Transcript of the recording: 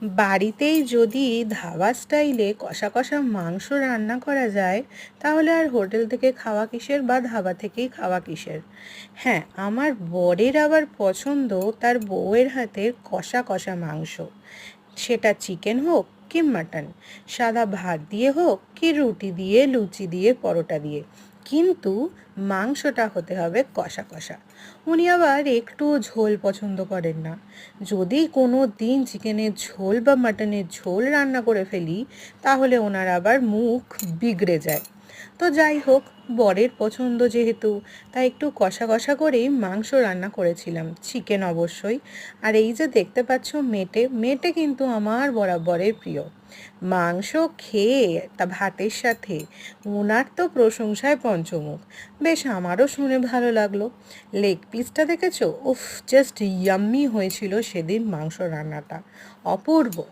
বাড়িতেই যদি ধাবা স্টাইলে কষা কষা মাংস রান্না করা যায়, তাহলে আর হোটেল থেকে খাওয়া কিসের বা ধাবা থেকেই খাওয়া কিসের। হ্যাঁ, আমার বরের আবার পছন্দ তার বউয়ের হাতের কষা কষা মাংস। সেটা চিকেন হোক কি মাটন, সাদা ভাত দিয়ে হোক কি রুটি দিয়ে, লুচি দিয়ে, পরোটা দিয়ে, কিন্তু মাংসটা হতে হবে কষা কষা। উনি আবার একটু ঝোল পছন্দ করেন না। যদি কোনো দিন চিকেনের ঝোল বা মাটনের ঝোল রান্না করে ফেলি, তাহলে ওনার আবার মুখ বিগড়ে যায়। তো যাই হোক, বরের পছন্দ যেহেতু, তাই একটু কষা কষা করেই মাংস রান্না করেছিলাম, চিকেন অবশ্যই। আর এই যে দেখতে পাচ্ছ মেটে, মেটে কিন্তু আমার বরাবরের প্রিয়। মাংস খেয়ে তা ভাতের সাথে ওনার তো প্রশংসায় পঞ্চমুখ। বেশ, আমারও শুনে ভালো লাগলো। লেগ পিসটা দেখেছো? উফ, জাস্ট ইয়াম্মি হয়েছিল সেদিন মাংস রান্নাটা, অপূর্ব।